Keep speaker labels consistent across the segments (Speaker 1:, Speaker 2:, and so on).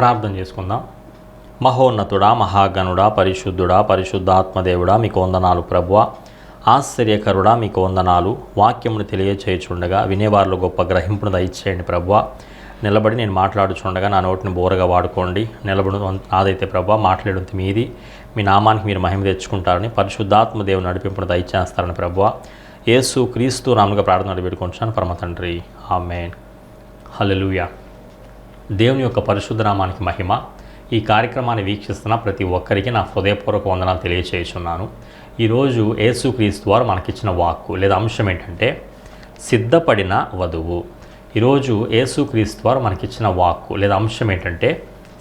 Speaker 1: ప్రార్థన చేసుకుందాం. మహోన్నతుడా, మహాగణుడా, పరిశుద్ధుడా, పరిశుద్ధాత్మదేవుడా, మీకు వందనాలు ప్రభువా. ఆశ్చర్యకరుడా, మీకు వందనాలు. వాక్యమును తెలియచేయుచుండగా వినేవారిలో గొప్ప గ్రహింపును దయచేయండి ప్రభువా. నిలబడి నేను మాట్లాడుచుండగా నా నోటిని బోరగా వాడుకోండి. నిలబడి నాదైతే ప్రభువా, మాట్లాడేది మీది. మీ నామానికి మీరు మహిమ తెచ్చుకుంటారని, పరిశుద్ధాత్మదేవుని నడిపింపును దయచేస్తారని ప్రభువా. యేసు క్రీస్తు నామముగా ప్రార్థన అడిగిపెట్టుకుంటున్నాను పరమ తండ్రి, ఆమేన్. హల్లెలూయా. దేవుని యొక్క పరిశుద్ధ నామానికి మహిమ. ఈ కార్యక్రమాన్ని వీక్షిస్తున్న ప్రతి ఒక్కరికి నా హృదయపూర్వక వందనాలు తెలియచేస్తున్నాను. ఈరోజు యేసుక్రీస్తు వారు మనకిచ్చిన వాక్కు లేదా అంశం ఏంటంటే సిద్ధపడిన వధువు. ఈరోజు యేసుక్రీస్తు వారు మనకిచ్చిన వాక్కు లేదా అంశం ఏంటంటే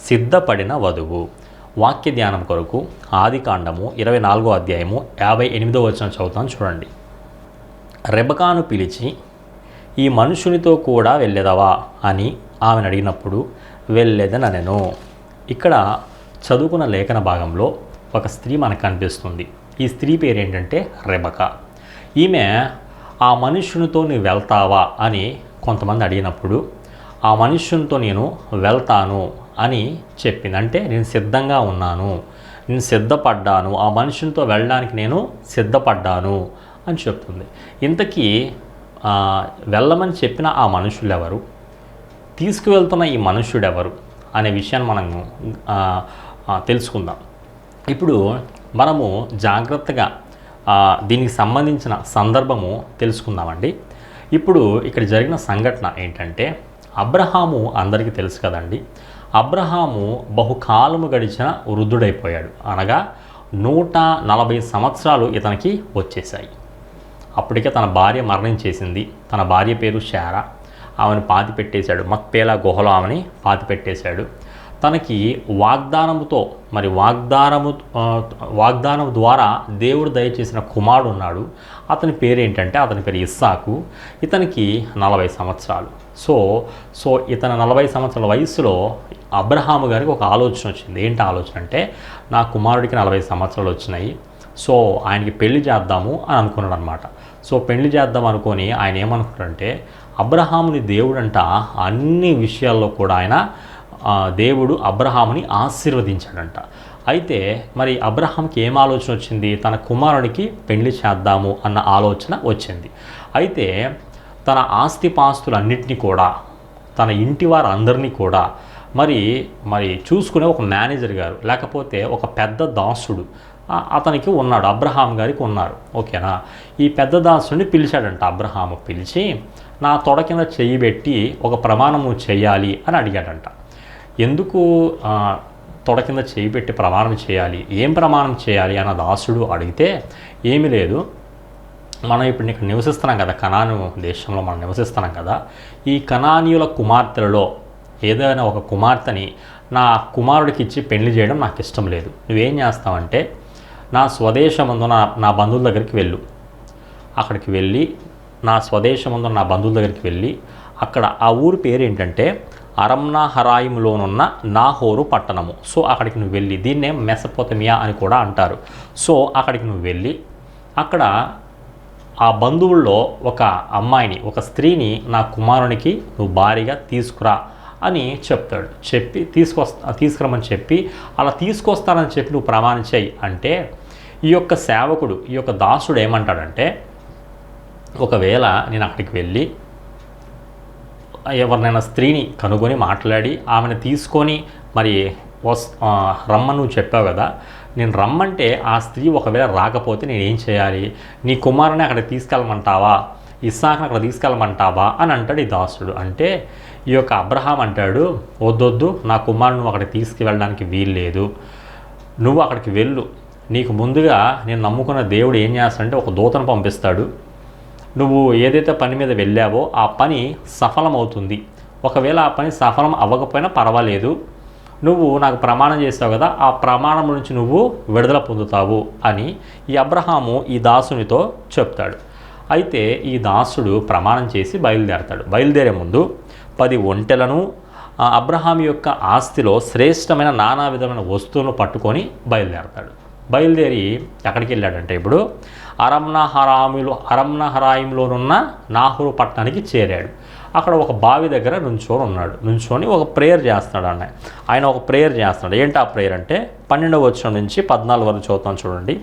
Speaker 1: సిద్ధపడిన వధువు. వాక్య ధ్యానం కొరకు ఆదికాండము 24వ అధ్యాయము 58వ వచనం చదువుతాను చూడండి. రెబెకాను పిలిచి, ఈ మనుషునితో కూడా వెళ్ళేదవా అని ఆమెను అడిగినప్పుడు వెళ్ళేదనెను. ఇక్కడ చదువుకున్న లేఖన భాగంలో ఒక స్త్రీ మనకు కనిపిస్తుంది. ఈ స్త్రీ పేరు ఏంటంటే రెబెకా. ఈమె ఆ మనుష్యునితో నువ్వు వెళ్తావా అని కొంతమంది అడిగినప్పుడు ఆ మనుష్యునితో నేను వెళ్తాను అని చెప్పింది. అంటే నేను సిద్ధంగా ఉన్నాను, నేను సిద్ధపడ్డాను, ఆ మనుషునితో వెళ్ళడానికి నేను సిద్ధపడ్డాను అని చెప్తుంది. ఇంతకీ వెళ్ళమని చెప్పిన ఆ మనుషులు ఎవరు, తీసుకువెళ్తున్న ఈ మనుష్యుడు ఎవరు అనే విషయాన్ని మనము తెలుసుకుందాం. ఇప్పుడు మనము జాగ్రత్తగా దీనికి సంబంధించిన సందర్భము తెలుసుకుందామండి. ఇప్పుడు ఇక్కడ జరిగిన సంఘటన ఏంటంటే అబ్రహాము అందరికీ తెలుసు కదండి. అబ్రహాము బహుకాలము గడిచిన వృద్ధుడైపోయాడు. అనగా 140 సంవత్సరాలు ఇతనికి వచ్చేసాయి. అప్పటికే తన భార్య మరణించేసింది. తన భార్య పేరు శారా. ఆమెను పాతి పెట్టేశాడు. మక్పేలా గుహలో ఆమెని పాతి పెట్టేశాడు. తనకి వాగ్దానముతో వాగ్దానం ద్వారా దేవుడు దయచేసిన కుమారుడు ఉన్నాడు. అతని పేరు ఏంటంటే అతని పేరు ఇస్సాకు. ఇతనికి 40 సంవత్సరాలు. సో ఇతను 40 సంవత్సరాల వయసులో అబ్రహాము గారికి ఒక ఆలోచన వచ్చింది. ఏంటి ఆలోచన అంటే, నా కుమారుడికి 40 సంవత్సరాలు వచ్చినాయి, సో ఆయనకి పెళ్లి చేద్దాము అని అనుకున్నాడు అనమాట. సో పెళ్లి చేద్దాం అనుకొని ఆయన ఏమనుకున్నాడంటే, అబ్రహాముని దేవుడంట అన్ని విషయాల్లో కూడా దేవుడు అబ్రహాముని ఆశీర్వదించాడంట. అయితే మరి అబ్రహాంకి ఏం ఆలోచన వచ్చింది? తన కుమారుడికి పెళ్లి చేద్దాము అన్న ఆలోచన వచ్చింది. అయితే తన ఆస్తిపాస్తులన్నింటినీ కూడా, తన ఇంటి వారందరినీ కూడా మరి చూసుకునే ఒక మేనేజర్ గారు, లేకపోతే ఒక పెద్ద దాసుడు అతనికి ఉన్నాడు, అబ్రహాం గారికి ఉన్నారు. ఓకేనా? ఈ పెద్ద దాసుని పిలిచాడంట అబ్రహాము. పిలిచి, నా తొడ కింద చెయ్యి పెట్టి ఒక ప్రమాణము చేయాలి అని అడిగాడంట. ఎందుకు తొడ కింద చెయ్యి పెట్టి ప్రమాణం చేయాలి, ఏం ప్రమాణం చేయాలి అన్న దాసుడు అడిగితే, ఏమీ లేదు, మనం ఇప్పుడు ఇక్కడ నివసిస్తున్నాం కదా, కనాను దేశంలో మనం నివసిస్తున్నాం కదా, ఈ కనానీయుల కుమార్తెలలో ఏదైనా ఒక కుమార్తెని నా కుమారుడికి ఇచ్చి పెళ్లి చేయడం నాకు ఇష్టం లేదు. నువ్వేం చేస్తావంటే, నా స్వదేశమందు నా బంధువుల దగ్గరికి వెళ్ళు. అక్కడికి వెళ్ళి నా స్వదేశమందు నా బంధువుల దగ్గరికి వెళ్ళి, అక్కడ ఆ ఊరు పేరు ఏంటంటే అరమ్నాహరాయిములోనున్న నాహోరు పట్టణము. సో అక్కడికి నువ్వు వెళ్ళి, దీన్నే మెసపోతమియా అని కూడా అంటారు. సో అక్కడికి నువ్వు వెళ్ళి అక్కడ ఆ బంధువుల్లో ఒక అమ్మాయిని, ఒక స్త్రీని నా కుమారునికి నువ్వు భారీగా తీసుకురా అని చెప్తాడు. చెప్పి తీసుకురమని చెప్పి, అలా తీసుకొస్తానని చెప్పి నువ్వు ప్రమాణం చేయి అంటే, ఈ యొక్క సేవకుడు, ఈ యొక్క దాసుడు ఏమంటాడంటే, ఒకవేళ నేను అక్కడికి వెళ్ళి ఎవరినైనా స్త్రీని కనుగొని మాట్లాడి ఆమెను తీసుకొని మరి రమ్మని నువ్వు చెప్పావు కదా, నేను రమ్మంటే ఆ స్త్రీ ఒకవేళ రాకపోతే నేనేం చేయాలి? నీ కుమారుని అక్కడ తీసుకెళ్ళమంటావా, ఇస్సాకుని అక్కడ తీసుకెళ్ళమంటావా అని అంటాడు ఈ దాసుడు. అంటే ఈ యొక్క అబ్రహాం అంటాడు, వద్దొద్దు, నా కుమారుని నువ్వు అక్కడికి తీసుకువెళ్ళడానికి వీలు లేదు, నువ్వు అక్కడికి వెళ్ళు. నీకు ముందుగా నేను నమ్ముకున్న దేవుడు ఏం చేస్తాడంటే ఒక దూతను పంపిస్తాడు. నువ్వు ఏదైతే పని మీద వెళ్ళావో ఆ పని సఫలమవుతుంది. ఒకవేళ ఆ పని సఫలం అవ్వకపోయినా పర్వాలేదు, నువ్వు నాకు ప్రమాణం చేస్తావు కదా, ఆ ప్రమాణం నుంచి నువ్వు విడుదల పొందుతావు అని ఈ అబ్రహాము ఈ దాసునితో చెప్తాడు. అయితే ఈ దాసుడు ప్రమాణం చేసి బయలుదేరతాడు. బయలుదేరే ముందు 10 ఒంటెలను, అబ్రహాం యొక్క ఆస్తిలో శ్రేష్టమైన నానా విధమైన వస్తువులను పట్టుకొని బయలుదేరతాడు. బయలుదేరి ఎక్కడికి వెళ్ళాడంటే ఇప్పుడు అరమ్నహరాయిములోనున్న నాహోరు పట్టణానికి చేరాడు. అక్కడ ఒక బావి దగ్గర నుంచొని ఒక ప్రేయర్ చేస్తున్నాడు ఆయన ఒక ప్రేయర్ చేస్తున్నాడు. ఏంటి ఆ ప్రేయర్ అంటే 12వ వచనం నుంచి 14 వరకు చదువుతాం చూడండి.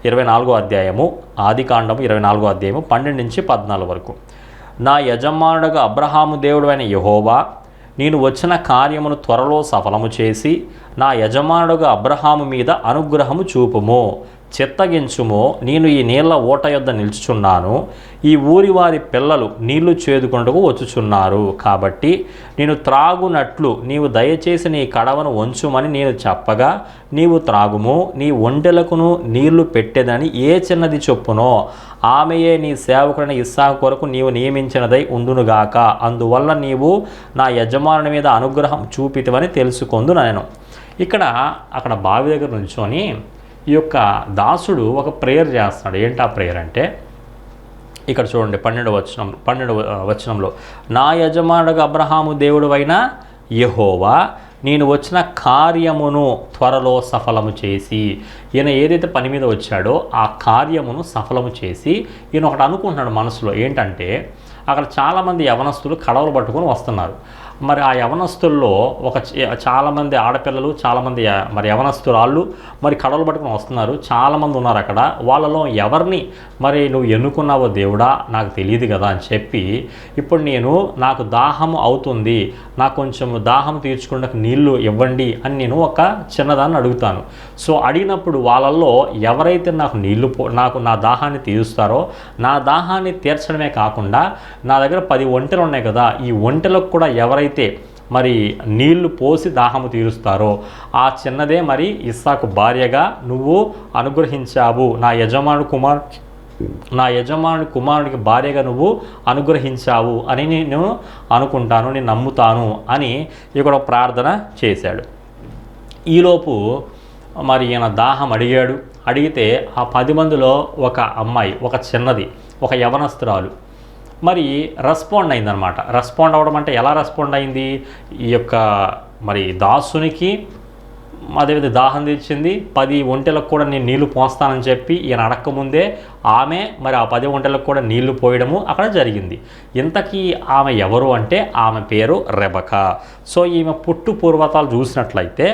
Speaker 1: 24వ అధ్యాయము, ఆదికాండము 24వ అధ్యాయము 12 నుంచి 14 వరకు. నా యజమానుడుగా అబ్రహాము దేవుడు అయిన యెహోవా, నేను వచ్చిన కార్యమును త్వరలో సఫలము చేసి నా యజమానుడుగా అబ్రహాము మీద అనుగ్రహము చూపుము, చిత్తగించుము. నేను ఈ నీళ్ల ఊట యొద్ద నిల్చుచున్నాను, ఈ ఊరి వారి పిల్లలు నీళ్లు చేదుకొంటకు వచ్చుచున్నారు. కాబట్టి నేను త్రాగునట్లు నీవు దయచేసి నీ కడవను వంచుమని నేను చెప్పగా నీవు త్రాగుము. నీ ఒంటెలకును నీళ్లు పెట్టేదని ఏ చిన్నది చొప్పునో ఆమెయే నీ సేవకుడైన ఇస్సాకు కొరకు నీవు నియమించినదై ఉండునుగాక. అందువల్ల నీవు నా యజమానుని మీద అనుగ్రహం చూపితివని తెలుసుకొందు నేను. అక్కడ బావి దగ్గర నుంచొని ఈ యొక్క దాసుడు ఒక ప్రేయర్ చేస్తున్నాడు. ఏంటి ఆ ప్రేయర్ అంటే ఇక్కడ చూడండి 12వ వచనంలో, నా యజమానుడుగా అబ్రహాము దేవుడు అయిన యెహోవా, నేను వచ్చిన కార్యమును త్వరలో సఫలము చేసి, ఈయన ఏదైతే పని మీద వచ్చాడో ఆ కార్యమును సఫలము చేసి ఈయన ఒకటి అనుకుంటున్నాడు మనసులో. ఏంటంటే అక్కడ చాలామంది యవనస్తులు కడవలు పట్టుకొని వస్తున్నారు. మరి ఆ యవనస్తుల్లో చాలామంది ఆడపిల్లలు, చాలామంది మరి యవనస్తురాళ్ళు మరి కడవలు పట్టుకొని వస్తున్నారు. చాలామంది ఉన్నారు అక్కడ. వాళ్ళలో ఎవరిని మరి నువ్వు ఎన్నుకున్నావో దేవుడా నాకు తెలియదు కదా అని చెప్పి, ఇప్పుడు నాకు దాహం అవుతుంది, నాకు కొంచెం దాహం తీర్చుకున్నకు నీళ్లు ఇవ్వండి అని నేను ఒక చిన్నదాన్ని అడుగుతాను. సో అడిగినప్పుడు వాళ్ళల్లో ఎవరైతే నాకు నా దాహాన్ని తీరుస్తారో, నా దాహాన్ని తీర్చడమే కాకుండా నా దగ్గర 10 ఒంటెలు ఉన్నాయి కదా, ఈ ఒంటెలకు కూడా ఎవరైతే మరి నీళ్లు పోసి దాహము తీరుస్తారో ఆ చిన్నదే మరి ఇస్సాకు భార్యగా నువ్వు అనుగ్రహించావు. నా యజమానుడి కుమారుడికి భార్యగా నువ్వు అనుగ్రహించావు అని నేను అనుకుంటాను, నేను నమ్ముతాను అని ఇక్కడ ప్రార్థన చేశాడు. ఈలోపు మరి ఈయన దాహం అడిగితే ఆ 10 మందిలో ఒక అమ్మాయి, ఒక చిన్నది, ఒక యవనస్తురాలు మరి రెస్పాండ్ అయిందనమాట. రెస్పాండ్ అవ్వడం అంటే ఎలా రెస్పాండ్ అయింది? ఈ యొక్క మరి దాసునికి అదేవిధంగా దాహం తీర్చింది. 10 ఒంటెలకు కూడా నేను నీళ్లు పోస్తానని చెప్పి ఈయన అడక్కముందే ఆమె మరి ఆ 10 ఒంటెలకు కూడా నీళ్లు పోయడము అక్కడ జరిగింది. ఇంతకీ ఆమె ఎవరు అంటే ఆమె పేరు రెబకా. సో ఈమె పుట్టు పూర్వతాలు చూసినట్లయితే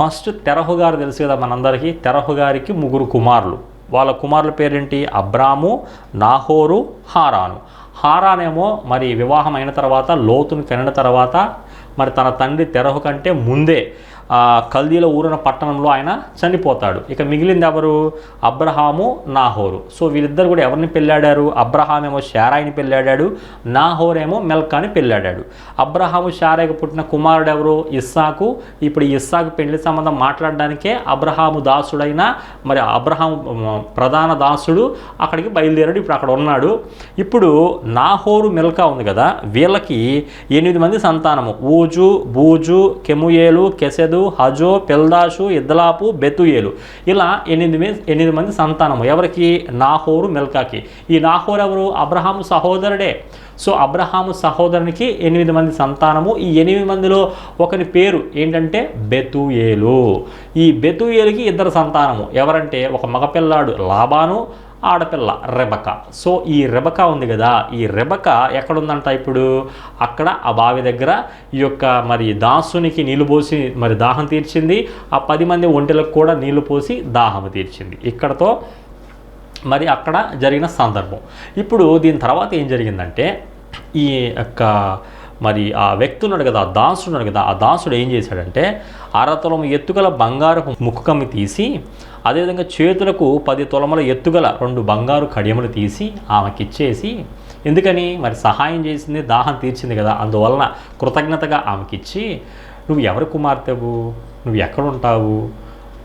Speaker 1: ఫస్ట్ తెరహు గారు తెలుసు కదా మనందరికీ. తెరహు గారికి 3 కుమారులు. వాళ్ళ కుమారుల పేరేంటి? అబ్రాము, నాహోరు, హారాను. హారానేమో మరి వివాహం అయిన తర్వాత లోతును కనిన తర్వాత మరి తన తండ్రి తెరహు కంటే ముందే కల్దీల ఊరిన పట్టణంలో ఆయన చనిపోతాడు. ఇక మిగిలింది ఎవరు? అబ్రహాము, నాహోరు. సో వీళ్ళిద్దరు కూడా ఎవరిని పెళ్ళాడారు? అబ్రహామేమో శారాయిని పెళ్ళాడాడు, నాహోరేమో మెల్కాని పెళ్ళాడాడు. అబ్రహాము శారాయికి పుట్టిన కుమారుడు ఎవరు? ఇస్సాకు. ఇప్పుడు ఈ ఇస్సాకు పెళ్లి సంబంధం మాట్లాడడానికే అబ్రహాము దాసుడైన మరి అబ్రహాము ప్రధాన దాసుడు అక్కడికి బయలుదేరాడు. ఇప్పుడు అక్కడ ఉన్నాడు. ఇప్పుడు నాహోరు, మెల్కా ఉంది కదా, వీళ్ళకి 8 మంది సంతానము. ఊజు, బూజు, కెముయేలు, కెసెదు, హజో, పెల్దాషు, ఇద్లాపు, బెతుయేలు. ఇలా 8 మంది సంతానము. ఎవరికి? నాహోరు, మెల్కాకి. ఈ నాహోరు ఎవరు? అబ్రహాము సహోదరుడే. సో అబ్రహాము సహోదరునికి 8 మంది సంతానము. ఈ 8 మందిలో ఒకరి పేరు ఏంటంటే బెతుయేలు. ఈ బెతుయేలుకి 2 సంతానము. ఎవరంటే ఒక మగపిల్లాడు లాబాను, ఆడపిల్ల రెబకా. సో ఈ రెబకా ఉంది కదా, ఈ రెబకా ఎక్కడుందంట ఇప్పుడు? అక్కడ ఆ బావి దగ్గర ఈ యొక్క మరి దాసునికి నీళ్లు పోసి మరి దాహం తీర్చింది. ఆ 10 మంది ఒంటెలకు కూడా నీళ్లు పోసి దాహం తీర్చింది. ఇక్కడతో మరి అక్కడ జరిగిన సందర్భం. ఇప్పుడు దీని తర్వాత ఏం జరిగిందంటే ఈ యొక్క మరి ఆ వ్యక్తి ఉన్నాడు కదా, ఆ దాసుడు ఉన్నాడు కదా, ఆ దాసుడు ఏం చేశాడంటే 6 తులం ఎత్తుగల బంగారపు ముక్కు కమ్మి తీసి, అదేవిధంగా చేతులకు 10 తులముల ఎత్తుగల 2 బంగారు కడియములు తీసి ఆమెకిచ్చేసి, ఎందుకని? మరి సహాయం చేసింది, దాహం తీర్చింది కదా, అందువలన కృతజ్ఞతగా ఆమెకిచ్చి, నువ్వు ఎవరి కుమార్తెవు, నువ్వు ఎక్కడుంటావు,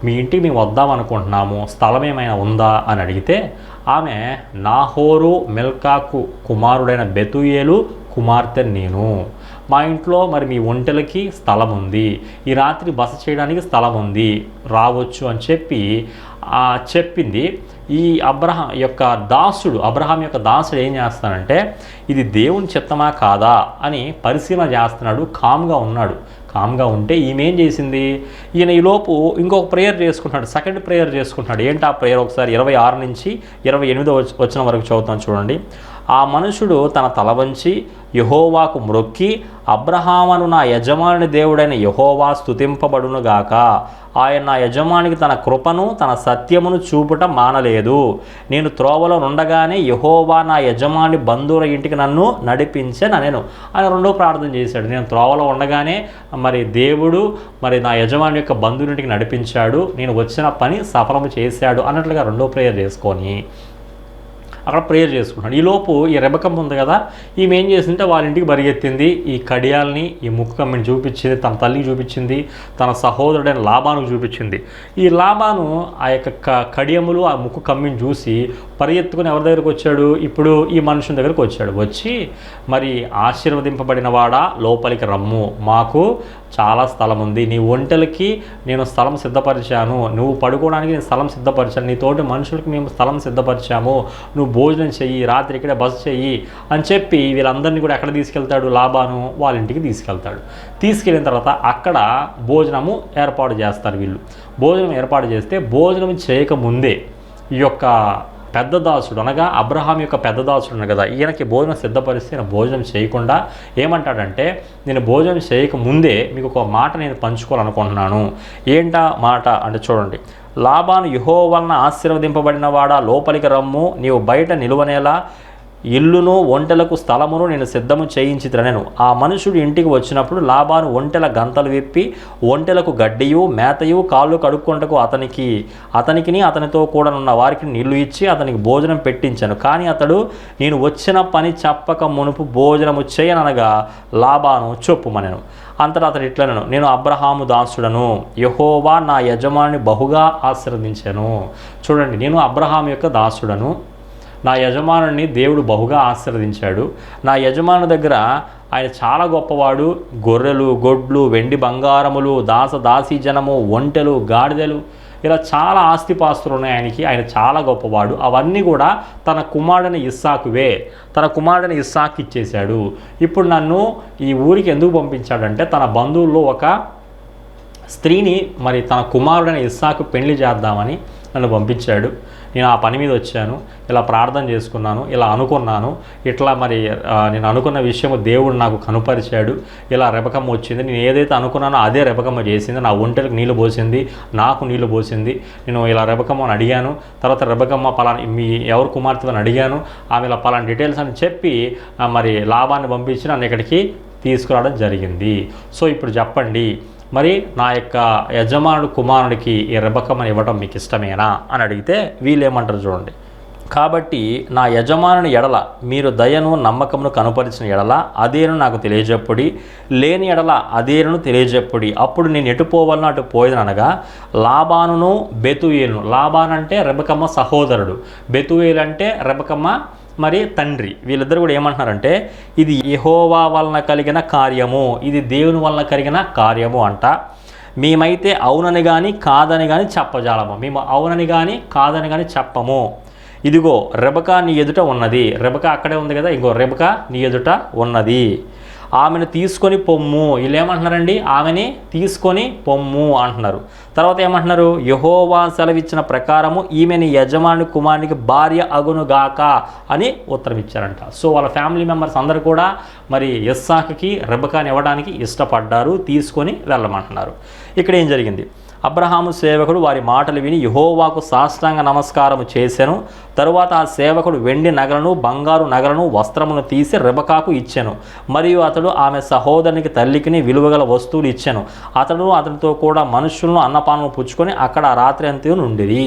Speaker 1: మీ ఇంటికి మేము వద్దామనుకుంటున్నాము, స్థలం ఏమైనా ఉందా అని అడిగితే ఆమె నాహోరు, మెల్కాకు కుమారుడైన బెతుయేలు కుమార్తె నేను, మా ఇంట్లో మరి మీ ఒంటెలకి స్థలం ఉంది, ఈ రాత్రి బస చేయడానికి స్థలం ఉంది, రావచ్చు అని చెప్పింది. ఈ అబ్రహాం యొక్క దాసుడు ఏం చేస్తానంటే ఇది దేవుని చిత్తమా కాదా అని పరిశీలన చేస్తున్నాడు. కామ్గా ఉంటే ఈమె ఏం చేసింది? ఈయన ఈలోపు ఇంకొక ప్రేయర్ చేసుకుంటున్నాడు, సెకండ్ ప్రేయర్ చేసుకుంటున్నాడు. ఏంటి ఆ ప్రేయర్? ఒకసారి 26 నుంచి 28 వచ్చిన వరకు చదువుతాను చూడండి. ఆ మనుషుడు తన తల వంచి యెహోవాకు మ్రొక్కి, అబ్రహామును నా యజమాని దేవుడైన యెహోవా స్తుతింపబడునుగాక, ఆయన నా యజమానికి తన కృపను తన సత్యమును చూపుట మానలేదు. నేను త్రోవలో నుండగానే యెహోవా నా యజమాని బంధువుల ఇంటికి నన్ను నడిపించెననెను. ఆయన రెండో ప్రార్థన చేశాడు. నేను త్రోవలో ఉండగానే మరి దేవుడు మరి నా యజమాని యొక్క బంధువుల ఇంటికి నడిపించాడు, నేను వచ్చిన పని సఫలము చేశాడు అన్నట్లుగా రెండో ప్రేయర్ చేసుకొని అక్కడ ప్రేయర్ చేసుకుంటాడు. ఈలోపు ఈ రెబెకమ్మ ఉంది కదా, ఈమె ఏం చేసిందంటే వాళ్ళ ఇంటికి పరిగెత్తింది. ఈ కడియాల్ని, ఈ ముక్కు కమ్మిని చూపించింది, తన తల్లికి చూపించింది, తన సహోదరుడైన లాబానుకు చూపించింది. ఈ లాబాను ఆ యొక్క కడియములు, ఆ ముక్కు కమ్మిని చూసి పరిగెత్తుకుని ఎవరి దగ్గరకు వచ్చాడు? ఇప్పుడు ఈ మనుషుని దగ్గరకు వచ్చాడు. వచ్చి, మరి ఆశీర్వదింపబడిన వాడా లోపలికి రమ్ము, మాకు చాలా స్థలం ఉంది, నీ ఒంటెలకి నేను స్థలం సిద్ధపరిచాను, నువ్వు పడుకోవడానికి నేను స్థలం సిద్ధపరిచాను, నీ తోటి మనుషులకి మేము స్థలం సిద్ధపరిచాము, నువ్వు భోజనం చెయ్యి, రాత్రి ఇక్కడే బస చెయ్యి అని చెప్పి వీళ్ళందరినీ కూడా ఎక్కడ తీసుకెళ్తాడు? లాబాను వాళ్ళ ఇంటికి తీసుకెళ్తాడు. తీసుకెళ్ళిన తర్వాత అక్కడ భోజనము ఏర్పాటు చేస్తారు. వీళ్ళు భోజనం ఏర్పాటు చేస్తే భోజనం చేయకముందే ఈ యొక్క పెద్ద దాసుడు, అనగా అబ్రహాం యొక్క పెద్ద దాసుడు ఉన్నాడు కదా, ఈయనకి భోజనం సిద్ధపరిస్తే నేను భోజనం చేయకుండా ఏమంటాడంటే, నేను భోజనం చేయకముందే మీకు ఒక మాట నేను పంచుకోవాలనుకుంటున్నాను. ఏంటా మాట అంటే చూడండి, లాబాను యెహోవా వలన ఆశీర్వదింపబడిన వాడా లోపలికి రమ్ము, నీవు బయట నిలువనేలా ఇల్లును ఒంటెలకు స్థలమును నేను సిద్ధము చేయించితినెను. ఆ మనుషుడు ఇంటికి వచ్చినప్పుడు లాబాను ఒంటెల గంతలు విప్పి ఒంటెలకు గడ్డియు మేతయు కాళ్ళు కడుక్కొంటకు అతనికిని అతనితో కూడా ఉన్న వారికి నీళ్లు ఇచ్చి అతనికి భోజనం పెట్టించాను. కానీ అతడు నేను వచ్చిన పని చెప్పక మునుపు భోజనము చేయననగా లాబాను చొప్పుమనెను. అంతటా అతడు ఇట్లనెను, నేను అబ్రహాము దాసుడను, యెహోవా నా యజమాని బహుగా ఆశీర్వదించెను. చూడండి, నేను అబ్రహాము యొక్క దాసుడను, నా యజమానుని దేవుడు బహుగా ఆశీర్వదించాడు. నా యజమాను దగ్గర ఆయన చాలా గొప్పవాడు, గొర్రెలు, గొడ్లు, వెండి బంగారములు, దాసీ జనము, ఒంటెలు, గాడిదలు, ఇలా చాలా ఆస్తిపాస్తులు ఉన్నాయి ఆయనకి. ఆయన చాలా గొప్పవాడు. అవన్నీ కూడా తన కుమారుడైన ఇస్సాకువే. తన కుమారుడైన ఇస్సాకు ఇచ్చేశాడు. ఇప్పుడు నన్ను ఈ ఊరికి ఎందుకు పంపించాడంటే, తన బంధువుల్లో ఒక స్త్రీని మరి తన కుమారుడైన ఇస్సాకు పెళ్లి చేద్దామని నన్ను పంపించాడు. నేను ఆ పని మీద వచ్చాను, ఇలా ప్రార్థన చేసుకున్నాను, ఇలా అనుకున్నాను, ఇట్లా మరి నేను అనుకున్న విషయము దేవుడు నాకు కనుపరిచాడు. ఇలా రెబెకమ్మ వచ్చింది, నేను ఏదైతే అనుకున్నానో అదే రెబెకమ్మ చేసింది, నా ఒంటెలకు నీళ్లు పోసింది, నాకు నీళ్లు పోసింది. నేను ఇలా రెబెకమ్మని అడిగాను, తర్వాత రెబెకమ్మ పలానా మీ ఎవరు కుమార్తె అని అడిగాను, ఆమె ఇలా పలానా డీటెయిల్స్ అని చెప్పి మరి లాబాన్ని పంపించి నన్ను ఇక్కడికి తీసుకురావడం జరిగింది. సో ఇప్పుడు చెప్పండి, మరి నా యొక్క యజమానుడు కుమారుడికి ఈ రెబెకమ్మని ఇవ్వడం మీకు ఇష్టమేనా అని అడిగితే వీళ్ళు ఏమంటారు చూడండి. కాబట్టి నా యజమానుని ఎడల మీరు దయను నమ్మకమును కనుపరిచిన ఎడల అదేను నాకు తెలియజెప్పుడి, లేని ఎడల అదేను తెలియజెప్పుడి, అప్పుడు నేను ఎటు పోవాలనో అటు పోయేదని అనగా లాబానును బెతుయేలును, లాబాన్ అంటే రెబెకమ్మ సహోదరుడు, బెతుయేలు అంటే రెబెకమ్మ మరి తండ్రి, వీళ్ళిద్దరు కూడా ఏమంటున్నారంటే ఇది యెహోవా వలన కలిగిన కార్యము, ఇది దేవుని వలన కలిగిన కార్యము అంట. మేమైతే అవునని కానీ కాదని కానీ చెప్పజాలము, మేము అవునని కానీ కాదని కానీ చెప్పము. ఇదిగో రెబెకా నీ ఎదుట ఉన్నది, రెబెకా అక్కడే ఉంది కదా, ఇంకో రెబెకా నీ ఎదుట ఉన్నది, ఆమెను తీసుకొని పొమ్ము. వీళ్ళు ఏమంటున్నారండి, ఆమెని తీసుకొని పొమ్ము అంటున్నారు. తర్వాత ఏమంటున్నారు, యెహోవా సెలవిచ్చిన ప్రకారము ఈమె నీ యజమాని కుమారునికి భార్య అగునుగాక అని ఉత్తరం ఇచ్చారంట. సో వాళ్ళ ఫ్యామిలీ మెంబర్స్ అందరూ కూడా మరి ఇస్సాకుకి రెబెకాని ఇవ్వడానికి ఇష్టపడ్డారు, తీసుకొని వెళ్ళమంటున్నారు. ఇక్కడ ఏం జరిగింది, అబ్రహాము సేవకుడు వారి మాటలు విని యెహోవాకు సాష్టాంగ నమస్కారము చేసెను. తరువాత ఆ సేవకుడు వెండి నగలను బంగారు నగలను వస్త్రమును తీసి రెబెకాకు ఇచ్చెను. మరియు అతడు ఆమె సహోదరునికి తల్లికిని విలువగల వస్తువులు ఇచ్చెను. అతడు అతనితో కూడా మనుషులను అన్నపానము పుచ్చుకొని అక్కడ రాత్రి అంతా నుండిరి.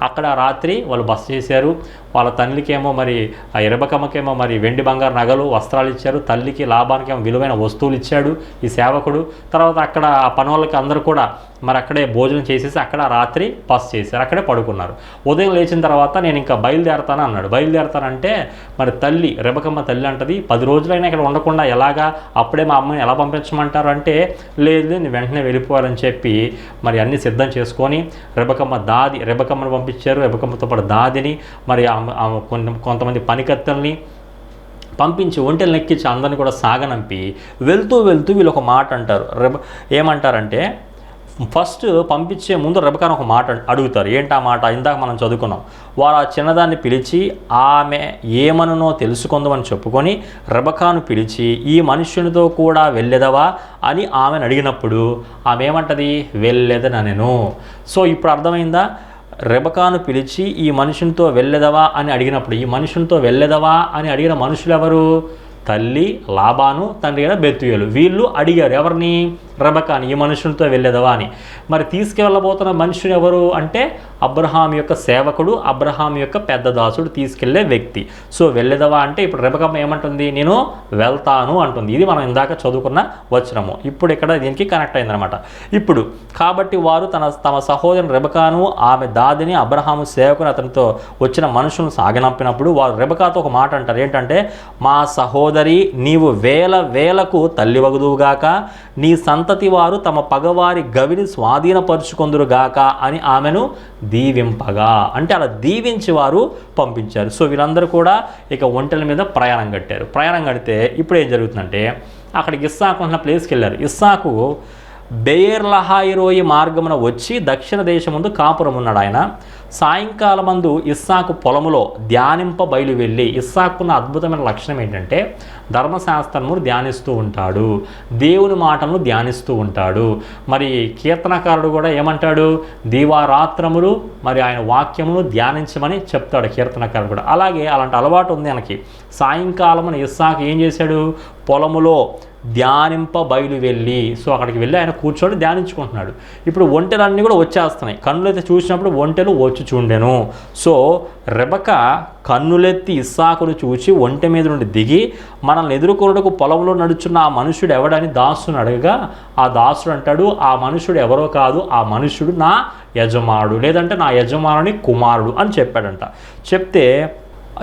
Speaker 1: అక్కడ రాత్రి వాళ్ళు బస చేశారు. వాళ్ళ తల్లికేమో మరి ఆ రెబెకమ్మకేమో మరి వెండి బంగారు నగలు వస్త్రాలు ఇచ్చారు, తల్లికి లాబానికేమో విలువైన వస్తువులు ఇచ్చాడు ఈ సేవకుడు. తర్వాత అక్కడ ఆ పని వాళ్ళకి అందరూ కూడా మరి అక్కడే భోజనం చేసేసి అక్కడ రాత్రి బస చేశారు, అక్కడే పడుకున్నారు. ఉదయం లేచిన తర్వాత నేను ఇంకా బయలుదేరతాను అన్నాడు. బయలుదేరతానంటే మరి తల్లి రెబెకమ్మ తల్లి అంటది, 10 రోజులైనా ఇక్కడ ఉండకుండా ఎలాగా, అప్పుడే మా అమ్మని ఎలా పంపించమంటారు అంటే, లేదు నేను వెంటనే వెళ్ళిపోవాలని చెప్పి మరి అన్నీ సిద్ధం చేసుకొని రెబెకమ్మను పంపించారు. రెబెకమ్మతో పాటు దాదిని మరి కొంతమంది పనికత్తెల్ని పంపించి ఒంటెలు నెక్కించి అందరిని కూడా సాగనంపి వెళ్తూ వీళ్ళు ఒక మాట అంటారు. ఏమంటారంటే ఫస్ట్ పంపించే ముందు రెబెకాను ఒక మాట అడుగుతారు. ఏంటి ఆ మాట? ఇందాక మనం చదువుకున్నాం. వారు ఆ చిన్నదాన్ని పిలిచి ఆమె ఏమనునో తెలుసుకుందామని చెప్పుకొని రెబెకాను పిలిచి ఈ మనుష్యునితో కూడా వెళ్ళెదవా అని ఆమెను అడిగినప్పుడు ఆమె ఏమంటది? వెళ్ళేదనెను. సో ఇప్పుడు అర్థమైందా? రెబెకాను పిలిచి ఈ మనుషునితో వెళ్ళెదవా అని అడిగినప్పుడు, ఈ మనుషునితో వెళ్ళెదవా అని అడిగిన మనుషులు ఎవరు? తల్లి లాబాను, తండ్రి అయిన బెతుయేలు. వీళ్ళు అడిగారు ఎవరిని? రెబెకాని, ఈ మనుషులతో వెళ్ళేదవా అని. మరి తీసుకెళ్ళబోతున్న మనుషుడు ఎవరు అంటే అబ్రహాం యొక్క సేవకుడు, అబ్రహాం యొక్క పెద్ద దాసుడు, తీసుకెళ్లే వ్యక్తి. సో వెళ్ళేదవా అంటే ఇప్పుడు రెబెకా ఏమంటుంది? నేను వెళ్తాను అంటుంది. ఇది మనం ఇందాక చదువుకున్న వచనము. ఇప్పుడు ఇక్కడ దీనికి కనెక్ట్ అయిందనమాట. ఇప్పుడు కాబట్టి వారు తమ సహోదరుని రెబెకాను, ఆమె దాదిని, అబ్రహాము సేవకుని అతనితో వచ్చిన మనుషులను సాగనంపినప్పుడు వారు రెబెకాతో ఒక మాట అంటారు. ఏంటంటే, మా సహోదరి నీవు వేలకు తల్లి వగుదువుగాక, నీ సంతతి వారు తమ పగవారి గవిని స్వాధీనపరుచుకొందురుగాక అని ఆమెను దీవింపగా, అంటే అలా దీవించి వారు పంపించారు. సో వీళ్ళందరూ కూడా ఇక ఒంటెల మీద ప్రయాణం కట్టారు. ప్రయాణం కడితే ఇప్పుడు ఏం జరుగుతుందంటే, అక్కడికి ఇస్సాకు ఉన్న ప్లేస్కి వెళ్ళారు. ఇస్సాకు బెయేర్లహాయిరోయి మార్గమున వచ్చి దక్షిణ దేశముందు కాపురం ఉన్నాడు. ఆయన సాయంకాలమందు ఇస్సాకు పొలములో ధ్యానింప బయలు వెళ్ళి, ఇస్సాకున్న అద్భుతమైన లక్షణం ఏంటంటే ధర్మశాస్త్రమును ధ్యానిస్తూ ఉంటాడు, దేవుని మాటలను ధ్యానిస్తూ ఉంటాడు. మరి కీర్తనకారుడు కూడా ఏమంటాడు? దీవారాత్రములు మరి ఆయన వాక్యమును ధ్యానించమని చెప్తాడు కీర్తనకారుడు కూడా. అలాగే అలాంటి అలవాటు ఉంది ఆయనకి. సాయంకాలమున ఇస్సాకు ఏం చేశాడు? పొలములో ధ్యానింప బయలు వెళ్ళి, సో అక్కడికి వెళ్ళి ఆయన కూర్చొని ధ్యానించుకుంటున్నాడు. ఇప్పుడు ఒంటెలన్నీ కూడా వచ్చేస్తున్నాయి. కన్నులైతే చూసినప్పుడు ఒంటెలు వచ్చి చూండెను. సో రెబెకా కన్నులెత్తి ఇస్సాకును చూచి ఒంటె మీద నుండి దిగి మనల్ని ఎదుర్కొనుటకు పొలంలో నడుచున్న ఆ మనుషుడు ఎవడని దాసుని అడగగా ఆ దాసుడు అంటాడు, ఆ మనుషుడు ఎవరో కాదు, ఆ మనుషుడు నా యజమానుడు, లేదంటే నా యజమానుని కుమారుడు అని చెప్పాడంట. చెప్తే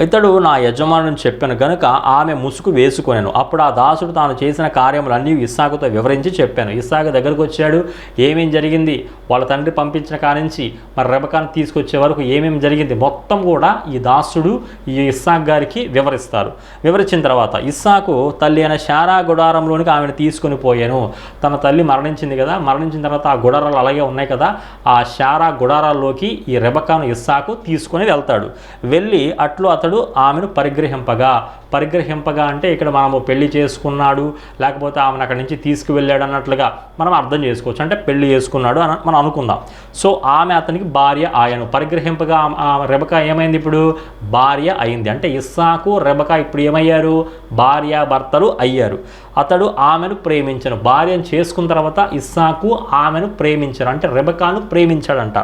Speaker 1: ఇతడు నా యజమానుని చెప్పాను గనుక ఆమె ముసుగు వేసుకొనెను. అప్పుడు ఆ దాసుడు తాను చేసిన కార్యములన్నీ ఇస్సాకుతో వివరించి చెప్పాను. ఇస్సాకు దగ్గరకు వచ్చాడు. ఏమేం జరిగింది, వాళ్ళ తండ్రి పంపించిన కానించి మరి రెబెకాను తీసుకొచ్చే వరకు ఏమేమి జరిగింది మొత్తం కూడా ఈ దాసుడు ఈ ఇస్సాకు గారికి వివరిస్తారు. వివరించిన తర్వాత ఇస్సాకు తల్లి అయిన శారా గుడారంలోనికి ఆమెను తీసుకొని పోయాను. తన తల్లి మరణించింది కదా, మరణించిన తర్వాత ఆ గుడారాలు అలాగే ఉన్నాయి కదా, ఆ శారా గుడారాల్లోకి ఈ రెబెకాను ఇస్సాకు తీసుకొని వెళ్తాడు. వెళ్ళి అట్లు అతడు ఆమెను పరిగ్రహింపగా అంటే ఇక్కడ మనము పెళ్లి చేసుకున్నాడు, లేకపోతే ఆమెను అక్కడి నుంచి తీసుకువెళ్ళాడు అన్నట్లుగా మనం అర్థం చేసుకోవచ్చు. అంటే పెళ్లి చేసుకున్నాడు అని మనం అనుకుందాం. సో ఆమె అతనికి భార్య ఆయను. పరిగ్రహింపగా రెబెకా ఏమైంది? ఇప్పుడు భార్య అయింది. అంటే ఇస్సాకు రెబెకా ఇప్పుడు ఏమయ్యారు? భార్యాభర్తలు అయ్యారు. అతడు ఆమెను ప్రేమించను. భార్యను చేసుకున్న తర్వాత ఇస్సాకు ఆమెను ప్రేమించారు, అంటే రెబెకాను ప్రేమించాడంట.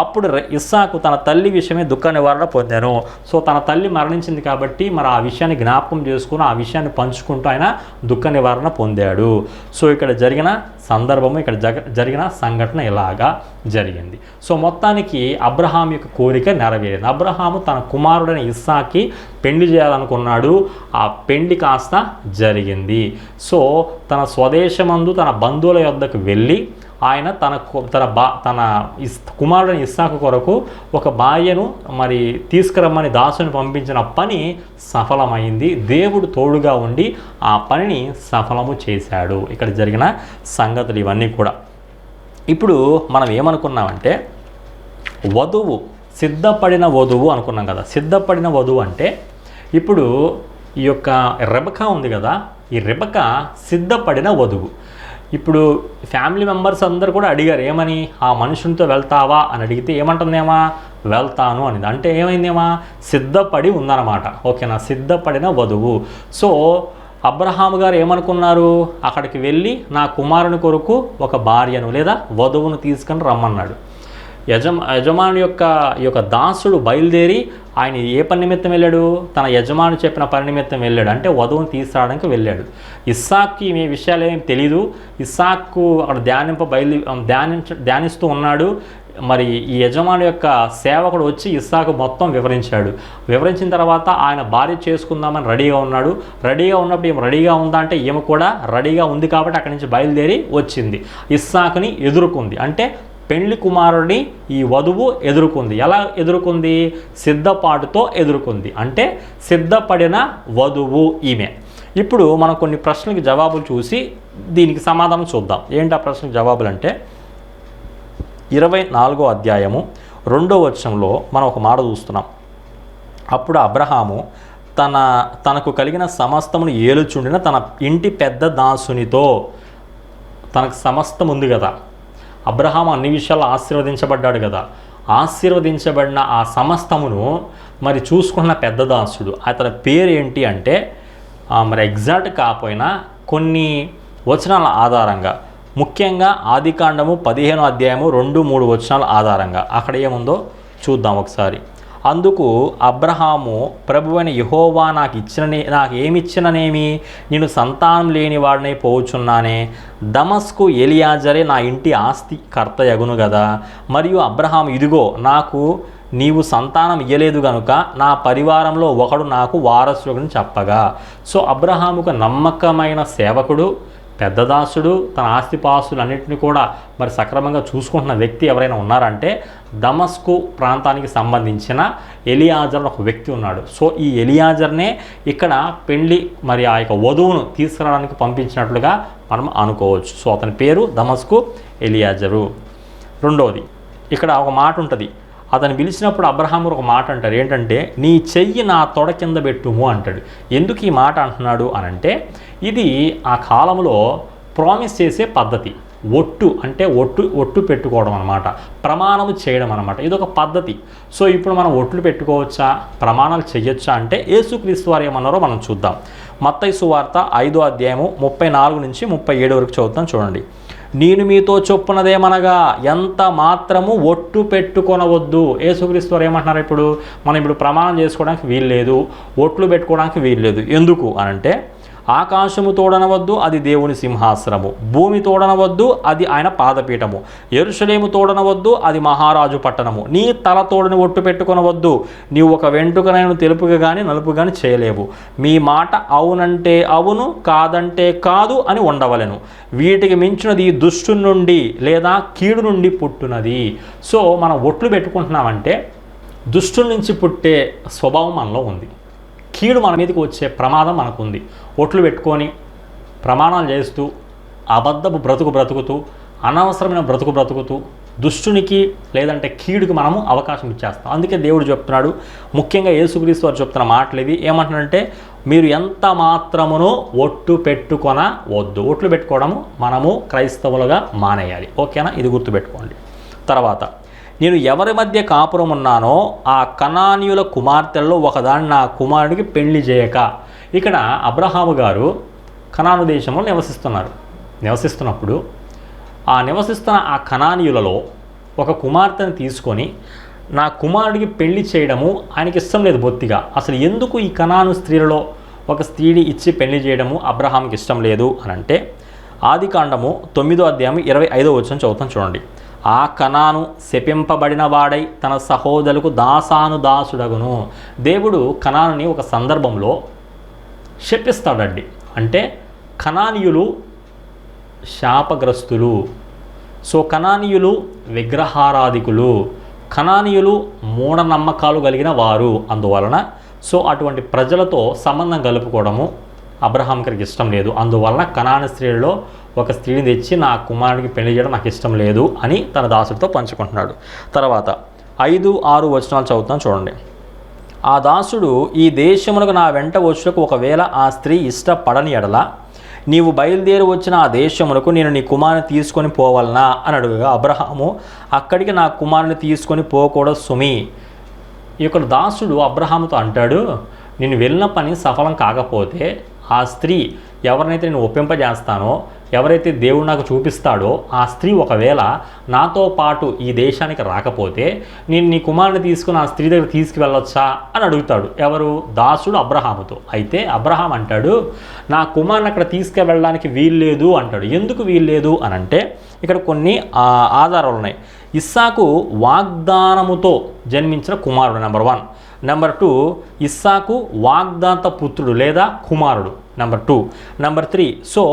Speaker 1: అప్పుడు ఇస్సాకు తన తల్లి విషయమే దుఃఖ నివారణ పొందాను. సో తన తల్లి మరణించింది కాబట్టి మరి ఆ విషయాన్ని జ్ఞాపకం చేసుకుని ఆ విషయాన్ని పంచుకుంటూ ఆయన దుఃఖ నివారణ పొందాడు. సో ఇక్కడ జరిగిన సందర్భము, ఇక్కడ జరిగిన సంఘటన ఇలాగా జరిగింది. సో మొత్తానికి అబ్రహాం యొక్క కోరిక నెరవేరింది. అబ్రహాము తన కుమారుడైన ఇస్సాకి పెళ్లి చేయాలనుకున్నాడు. ఆ పెళ్లి కాస్త జరిగింది. సో తన స్వదేశమందు తన బంధువుల యొద్దకు వెళ్ళి ఆయన తన కుమారుడైన ఇస్సాకు కొరకు ఒక భార్యను మరి తీసుకురమ్మని దాసుని పంపించిన పని సఫలమైంది. దేవుడు తోడుగా ఉండి ఆ పనిని సఫలము చేశాడు. ఇక్కడ జరిగిన సంగతులు ఇవన్నీ కూడా. ఇప్పుడు మనం ఏమనుకున్నామంటే వధువు, సిద్ధపడిన వధువు అనుకున్నాం కదా. సిద్ధపడిన వధువు అంటే ఇప్పుడు ఈ యొక్క రెబెకా ఉంది కదా, ఈ రెబెకా సిద్ధపడిన వధువు. ఇప్పుడు ఫ్యామిలీ మెంబర్స్ అందరూ కూడా అడిగారు ఏమని, ఆ మనుషునితో వెళ్తావా అని అడిగితే ఏమంటుందేమా? వెళ్తాను అనేది. అంటే ఏమైందేమా? సిద్ధపడి ఉందన్నమాట. ఓకేనా, సిద్ధపడిన వధువు. సో అబ్రహాము గారు ఏమనుకున్నారు? అక్కడికి వెళ్ళి నా కుమారుని కొరకు ఒక భార్యను లేదా వధువును తీసుకొని రమ్మన్నాడు. యజమాని యొక్క దాసుడు బయలుదేరి ఆయన ఏ పని నిమిత్తం వెళ్ళాడు? తన యజమాని చెప్పిన పని నిమిత్తం వెళ్ళాడు, అంటే వధువును తీసుకురావడానికి వెళ్ళాడు. ఇస్సాక్కి ఈ విషయాలు ఏమి తెలీదు. ఇస్సాకు అక్కడ ధ్యానిస్తూ ఉన్నాడు. మరి ఈ యజమాని యొక్క సేవకుడు వచ్చి ఇస్సాకు మొత్తం వివరించాడు. వివరించిన తర్వాత ఆయన భార్య చేసుకుందామని రెడీగా ఉన్నాడు. రెడీగా ఉన్నప్పుడు ఈమె రెడీగా ఉందా అంటే ఈమె కూడా రెడీగా ఉంది కాబట్టి అక్కడి నుంచి బయలుదేరి వచ్చింది. ఇస్సాకుని ఎదుర్కొంది, అంటే పెళ్లి కుమారుడిని ఈ వధువు ఎదుర్కొంది. ఎలా ఎదుర్కొంది? సిద్ధపాటుతో ఎదుర్కొంది, అంటే సిద్ధపడిన వధువు ఈమె. ఇప్పుడు మనం కొన్ని ప్రశ్నలకు జవాబులు చూసి దీనికి సమాధానం చూద్దాం. ఏంటి ఆ ప్రశ్నకు జవాబులు అంటే, 24వ అధ్యాయము 2వ వచనంలో మనం ఒక మాట చూస్తున్నాం. అప్పుడు అబ్రహాము తనకు కలిగిన సమస్తమును ఏలుచుండిన తన ఇంటి పెద్ద దాసునితో, తనకు సమస్తం ఉంది కదా, అబ్రహాము అన్ని విషయాల్లో ఆశీర్వదించబడ్డాడు కదా, ఆశీర్వదించబడిన ఆ సమస్తమును మరి చూసుకున్న పెద్ద దాసుడు, అతని పేరు ఏంటి అంటే మరి ఎగ్జాక్ట్ కాకపోయినా కొన్ని వచనాల ఆధారంగా, ముఖ్యంగా ఆదికాండము 15వ అధ్యాయము 2-3 వచనాల ఆధారంగా అక్కడ ఏముందో చూద్దాం ఒకసారి. అందుకు అబ్రహాము, ప్రభువైన యెహోవా నాకు ఏమిచ్చిననేమి, నేను సంతానం లేని వాడినై పోవుచున్నానే, దమస్కు ఎలియాజరే నా ఇంటి ఆస్తి కర్తయగును కదా. మరియు అబ్రహాము, ఇదిగో నాకు నీవు సంతానం ఇయ్యలేదు గనుక నా పరివారంలో ఒకడు నాకు వారసుడుని చెప్పగా. సో అబ్రహాముకు నమ్మకమైన సేవకుడు, పెద్దదాసుడు, తన ఆస్తిపాస్తులన్నింటినీ కూడా మరి సక్రమంగా చూసుకుంటున్న వ్యక్తి ఎవరైనా ఉన్నారంటే దమస్కు ప్రాంతానికి సంబంధించిన ఎలియాజర్ ఒక వ్యక్తి ఉన్నాడు. సో ఈ ఎలియాజర్నే ఇక్కడ పెళ్లి మరి ఆ యొక్క వధువును తీసుకురావడానికి పంపించినట్లుగా మనం అనుకోవచ్చు. సో అతని పేరు దమస్కు ఎలియాజరు. రెండవది, ఇక్కడ ఒక మాట ఉంటుంది, అతను పిలిచినప్పుడు అబ్రహాము ఒక మాట అంటారు, ఏంటంటే నీ చెయ్యి నా తొడ కింద పెట్టుము అంటాడు. ఎందుకు ఈ మాట అంటున్నాడు అనంటే, ఇది ఆ కాలంలో ప్రామిస్ చేసే పద్ధతి. ఒట్టు అంటే ఒట్టు పెట్టుకోవడం అనమాట, ప్రమాణము చేయడం అనమాట. ఇది ఒక పద్ధతి. సో ఇప్పుడు మనం ఒట్లు పెట్టుకోవచ్చా, ప్రమాణాలు చేయొచ్చా అంటే యేసుక్రీస్తు వారు ఏమన్నారో మనం చూద్దాం. మత్తయి సువార్త 5వ అధ్యాయము 34-37 వరకు చదువుతాం చూడండి. నేను మీతో చొప్పునదేమనగా ఎంత మాత్రము ఒట్టు పెట్టుకొనవద్దు. యేసుక్రీస్తు వారు ఏమంటున్నారు, మనం ఇప్పుడు ప్రమాణం చేసుకోవడానికి వీల్లేదు, ఒట్లు పెట్టుకోవడానికి వీల్లేదు. ఎందుకు అనంటే, ఆకాశము తోడనవద్దు, అది దేవుని సింహాసనము, భూమి తోడనవద్దు, అది ఆయన పాదపీఠము, యెరూషలేము తోడనవద్దు, అది మహారాజు పట్టణము, నీ తల తోడని ఒట్టు పెట్టుకొనవద్దు, నీవు ఒక వెంట్రుకనైనా తెలుపుగా కానీ నలుపు కానీ చేయలేవు, మీ మాట అవునంటే అవును, కాదంటే కాదు అని ఉండవలెను, వీటికి మించినది దుష్టుని నుండి లేదా కీడు నుండి పుట్టునది. సో మనం ఒట్లు పెట్టుకుంటున్నామంటే దుష్టుని నుంచి పుట్టే స్వభావం మనలో ఉంది, కీడు మన మీదకి వచ్చే ప్రమాదం మనకుంది. ఒట్లు పెట్టుకొని ప్రమాణాలు చేస్తూ అబద్ధపు బ్రతుకుతూ అనవసరమైన బ్రతుకుతూ దుష్టునికి లేదంటే కీడుకి మనము అవకాశం ఇచ్చేస్తాం. అందుకే దేవుడు చెప్తున్నాడు, ముఖ్యంగా యేసుక్రీస్తు వారు చెప్తున్న మాటలు ఇవి. ఏమంటున్నారంటే, మీరు ఎంత మాత్రమునో ఒట్టు పెట్టుకొనవద్దు. ఒట్లు పెట్టుకోవడము మనము క్రైస్తవులుగా మానేయాలి. ఓకేనా, ఇది గుర్తుపెట్టుకోండి. తర్వాత, నేను ఎవరి మధ్య కాపురం ఉన్నానో ఆ కనానీయుల కుమార్తెల్లో ఒకదాన్ని నా కుమారుడికి పెళ్లి చేయక. ఇక్కడ అబ్రహాము గారు కనాను దేశంలో నివసిస్తున్నప్పుడు నివసిస్తున్న ఆ కనానీయులలో ఒక కుమార్తెను తీసుకొని నా కుమారుడికి పెళ్లి చేయడము ఆయనకి ఇష్టం లేదు బొత్తిగా. అసలు ఎందుకు ఈ కనాను స్త్రీలలో ఒక స్త్రీని ఇచ్చి పెళ్లి చేయడము అబ్రహాంకి ఇష్టం లేదు అనంటే, ఆదికాండము 9వ అధ్యాయం 25వ వచనం చదువుతాం చూడండి. ఆ కనాను శపింపబడిన వాడై తన సహోదరులకు దాసుడగును. దేవుడు కనానుని ఒక సందర్భంలో శపిస్తాడండి. అంటే కనానీయులు శాపగ్రస్తులు. సో కనానీయులు విగ్రహారాధికులు, కనానీయులు మూఢనమ్మకాలు కలిగిన వారు. అందువలన సో అటువంటి ప్రజలతో సంబంధం కలుపుకోవడము అబ్రహాం గారికి ఇష్టం లేదు. అందువలన కనాను స్త్రీలలో ఒక స్త్రీని తెచ్చి నా కుమారుడికి పెళ్లి చేయడం నాకు ఇష్టం లేదు అని తన దాసుడితో పంచుకుంటున్నాడు. తర్వాత 5-6 వచనాలు చదువుతాం చూడండి. ఆ దాసుడు, ఈ దేశమునకు నా వెంట వచ్చుటకు ఒకవేళ ఆ స్త్రీ ఇష్టపడని ఎడల నీవు బయలుదేరి వచ్చిన ఆ దేశమునకు నేను నీ కుమారుని తీసుకొని పోవాలనా అని అడుగుగా, అబ్రహాము, అక్కడికి నా కుమారుని తీసుకొని పోకూడదు సుమి. ఈ యొక్క దాసుడు అబ్రహాముతో అంటాడు, నేను వెళ్ళిన పని సఫలం కాకపోతే ఆ స్త్రీ ఎవరినైతే నేను ఒప్పింపజేస్తానో, ఎవరైతే దేవుడు నాకు చూపిస్తాడో ఆ స్త్రీ ఒకవేళ నాతో పాటు ఈ దేశానికి రాకపోతే నేను నీ కుమారుని తీసుకుని ఆ స్త్రీ దగ్గర తీసుకువెళ్ళొచ్చా అని అడుగుతాడు. ఎవరు? దాసుడు అబ్రహాముతో. అయితే అబ్రహాం అంటాడు, నా కుమారుని అక్కడ తీసుకువెళ్ళడానికి వీల్లేదు అంటాడు. ఎందుకు వీల్లేదు అని అంటే ఇక్కడ కొన్ని ఆధారాలు ఉన్నాయి. ఇస్సాకు వాగ్దానముతో జన్మించిన కుమారుడు నెంబర్ 1. నెంబర్ 2, ఇస్సాకు వాగ్దాత పుత్రుడు లేదా కుమారుడు. నెంబర్ 2. నెంబర్ 3, సో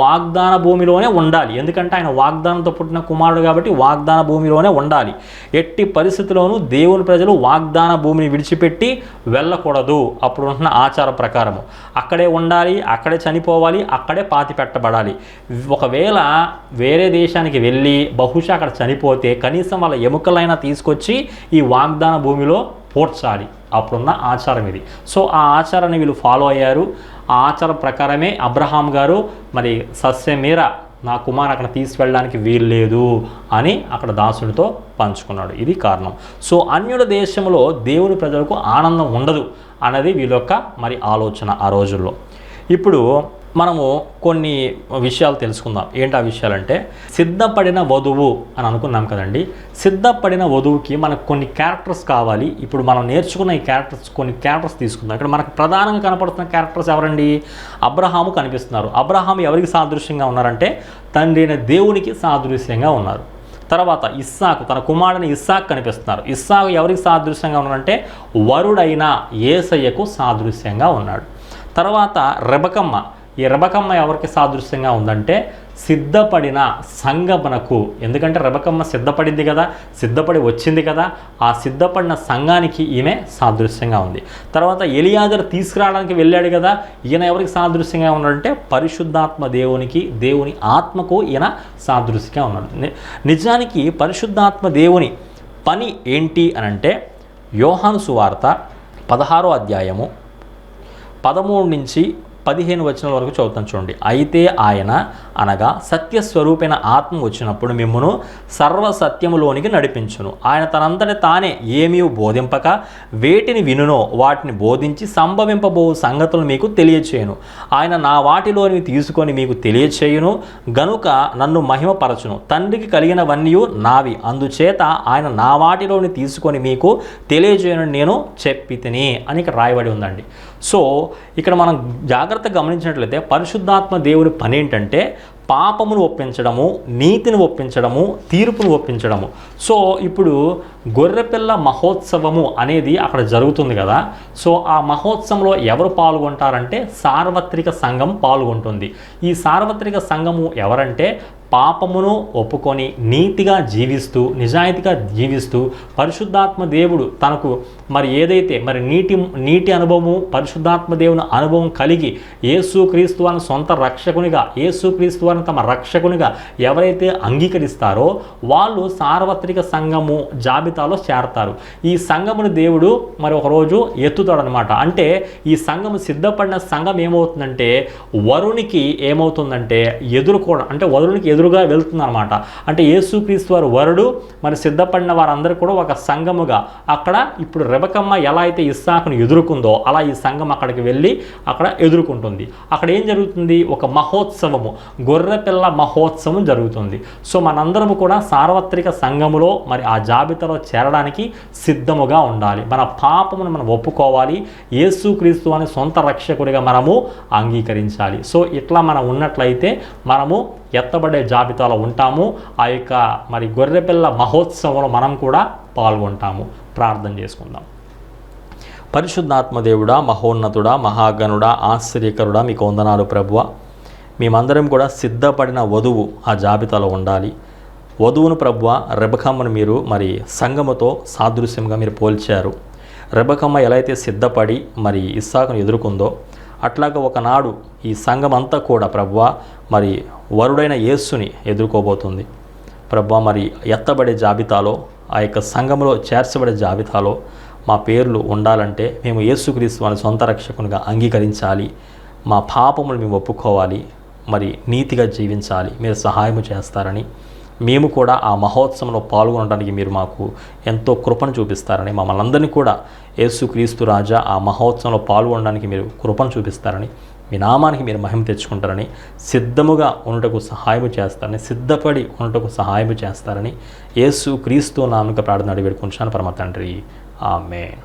Speaker 1: వాగ్దాన భూమిలోనే ఉండాలి. ఎందుకంటే ఆయన వాగ్దానంతో పుట్టిన కుమారుడు కాబట్టి వాగ్దాన భూమిలోనే ఉండాలి. ఎట్టి పరిస్థితుల్లోనూ దేవుని ప్రజలు వాగ్దాన భూమిని విడిచిపెట్టి వెళ్ళకూడదు. అప్పుడు ఉంటున్న ఆచార ప్రకారము అక్కడే ఉండాలి, అక్కడే చనిపోవాలి, అక్కడే పాతి పెట్టబడాలి. ఒకవేళ వేరే దేశానికి వెళ్ళి బహుశా అక్కడ చనిపోతే కనీసం వాళ్ళ ఎముకలైనా తీసుకొచ్చి ఈ వాగ్దాన భూమిలో పూడ్చాలి. అప్పుడున్న ఆచారం ఇది. సో ఆ ఆచారాన్ని వీళ్ళు ఫాలో అయ్యారు. ఆ ఆచారం ప్రకారమే అబ్రహాం గారు మరి సస్యమీర నా కుమారు అక్కడ తీసుకెళ్ళడానికి వీల్లేదు అని అక్కడ దాసునితో పంచుకున్నాడు. ఇది కారణం. సో అన్యుల దేశంలో దేవుని ప్రజలకు ఆనందం ఉండదు అన్నది వీళ్ళ యొక్క మరి ఆలోచన ఆ రోజుల్లో. ఇప్పుడు మనము కొన్ని విషయాలు తెలుసుకుందాం. ఏంటి ఆ విషయాలంటే, సిద్ధపడిన వధువు అని అనుకున్నాం కదండి. సిద్ధపడిన వధువుకి మనకు కొన్ని క్యారెక్టర్స్ కావాలి. ఇప్పుడు మనం నేర్చుకున్న ఈ కొన్ని క్యారెక్టర్స్ తీసుకుందాం. ఇక్కడ మనకు ప్రధానంగా కనపడుతున్న క్యారెక్టర్స్ ఎవరండి? అబ్రహాము కనిపిస్తున్నారు. అబ్రహాము ఎవరికి సాదృశ్యంగా ఉన్నారంటే తండ్రి అయిన దేవునికి సాదృశ్యంగా ఉన్నారు. తర్వాత ఇస్సాకు, తన కుమారుని ఇస్సాకు కనిపిస్తున్నారు. ఇస్సాకు ఎవరికి సాదృశ్యంగా ఉన్నారంటే వరుడైన యేసయ్యకు సాదృశ్యంగా ఉన్నాడు. తర్వాత రెబకమ్మ, ఈ రెబకమ్మ ఎవరికి సాదృశ్యంగా ఉందంటే సిద్ధపడిన సంగమునకు. ఎందుకంటే రెబకమ్మ సిద్ధపడింది కదా, సిద్ధపడి వచ్చింది కదా, ఆ సిద్ధపడిన సంఘానికి ఈమె సాదృశ్యంగా ఉంది. తర్వాత ఎలియాజరు తీసుకురావడానికి వెళ్ళాడు కదా, ఈయన ఎవరికి సాదృశ్యంగా ఉన్నాడంటే పరిశుద్ధాత్మ దేవునికి, దేవుని ఆత్మకు ఈయన సాదృశ్యంగా ఉన్నాడు. నిజానికి పరిశుద్ధాత్మ దేవుని పని ఏంటి అనంటే యోహాను సువార్త 16వ అధ్యాయము 13 నుంచి 15 వచనాల వరకు చదువుతాను చూడండి. అయితే ఆయన అనగా సత్యస్వరూపైన ఆత్మ వచ్చినప్పుడు మిమ్మును సర్వసత్యములోనికి నడిపించును. ఆయన తనంతట తానే ఏమీ బోధింపక వేటిని వినునో వాటిని బోధించి సంభవింపబో సంగతులను మీకు తెలియచేయును. ఆయన నా వాటిలోని తీసుకొని మీకు తెలియచేయును గనుక నన్ను మహిమపరచును. తండ్రికి కలిగినవన్నీ నావి, అందుచేత ఆయన నా వాటిలోని తీసుకొని మీకు తెలియచేయను నేను చెప్పితిని అని ఇక్కడ రాయబడి ఉందండి. సో ఇక్కడ మనం జాగ్రత్తగా గమనించినట్లయితే పరిశుద్ధాత్మ దేవుని పని ఏంటంటే పాపమును ఒప్పించడము, నీతిని ఒప్పించడము, తీర్పును ఒప్పించడము. సో ఇప్పుడు గొర్రెపిల్ల మహోత్సవము అనేది అక్కడ జరుగుతుంది కదా. సో ఆ మహోత్సవంలో ఎవరు పాల్గొంటారంటే సార్వత్రిక సంఘం పాల్గొంటుంది. ఈ సార్వత్రిక సంఘము ఎవరంటే పాపమును ఒప్పుకొని నీతిగా జీవిస్తూ, నిజాయితీగా జీవిస్తూ, పరిశుద్ధాత్మ దేవుడు తనకు మరి ఏదైతే మరి నీటి అనుభవము, పరిశుద్ధాత్మ దేవుని అనుభవం కలిగి యేసుక్రీస్తు వారిని సొంత రక్షకునిగా, యేసుక్రీస్తు వారిని తమ రక్షకునిగా ఎవరైతే అంగీకరిస్తారో వాళ్ళు సార్వత్రిక సంఘము జాబితాలో చేరతారు. ఈ సంఘమును దేవుడు మరి ఒకరోజు ఎత్తుతాడనమాట. అంటే ఈ సంఘము సిద్ధపడిన సంఘం ఏమవుతుందంటే వరునికి ఏమవుతుందంటే ఎదుర్కోవడం, అంటే వరునికి ఎదురుగా వెళ్తుందన్నమాట. అంటే యేసుక్రీస్తు వారు వరుడు, మరి సిద్ధపడిన వారందరూ కూడా ఒక సంఘముగా అక్కడ ఇప్పుడు రెబకమ్మ ఎలా అయితే ఇస్సాకును ఎదుర్కొందో అలా ఈ సంఘం అక్కడికి వెళ్ళి అక్కడ ఎదుర్కొంటుంది. అక్కడ ఏం జరుగుతుంది? ఒక మహోత్సవము, గొర్రెపిల్ల మహోత్సవం జరుగుతుంది. సో మనందరము కూడా సార్వత్రిక సంఘములో మరి ఆ జాబితాలో చేరడానికి సిద్ధముగా ఉండాలి. మన పాపమును మనం ఒప్పుకోవాలి, యేసుక్రీస్తు అని సొంత రక్షకుడిగా మనము అంగీకరించాలి. సో ఇట్లా మనం ఉన్నట్లయితే మనము ఎత్తబడే జాబితాలో ఉంటాము. ఆ యొక్క మరి గొర్రెపిల్ల మహోత్సవంలో మనం కూడా పాల్గొంటాము. ప్రార్థన చేసుకుందాం. పరిశుద్ధాత్మ దేవుడా, మహోన్నతుడా, మహాగణుడా, ఆశ్చర్యకరుడా, మీకు వందనాలు ప్రభువా. మేమందరం కూడా సిద్ధపడిన వధువు ఆ జాబితాలో ఉండాలి. వధువును ప్రభువా రెబకమ్మను మీరు మరి సంఘముతో సాదృశ్యంగా మీరు పోల్చారు. రెబకమ్మ ఎలా అయితే సిద్ధపడి మరి ఇస్సాకును ఎదుర్కొందో అట్లాగా ఒకనాడు ఈ సంఘం అంతా కూడా ప్రభువా మరి వరుడైన యేసుని ఎదుర్కోబోతుంది. ప్రభువా మరి ఎత్తబడే జాబితాలో, ఆ యొక్క సంఘంలో చేర్చబడే జాబితాలో మా పేర్లు ఉండాలంటే మేము యేసుక్రీస్తు వారిని సొంత రక్షకునిగా అంగీకరించాలి. మా పాపములు మేము ఒప్పుకోవాలి, మరి నీతిగా జీవించాలి. మీరు సహాయం చేస్తారని, మేము కూడా ఆ మహోత్సవంలో పాల్గొనడానికి మీరు మాకు ఎంతో కృపను చూపిస్తారని, మమ్మల్ని అందరినీ కూడా యేసుక్రీస్తు రాజా ఆ మహోత్సవంలో పాల్గొనడానికి మీరు కృపను చూపిస్తారని, మీ నామానికి మీరు మహిమ తెచ్చుకుంటారని, సిద్ధముగా ఉండటకు సహాయం చేస్తారని, సిద్ధపడి ఉండటకు సహాయం చేస్తారని యేసుక్రీస్తు నామమున ప్రార్థన అడిగి వేడుకుంటున్నాను పరమ తండ్రి. ఆమేన్.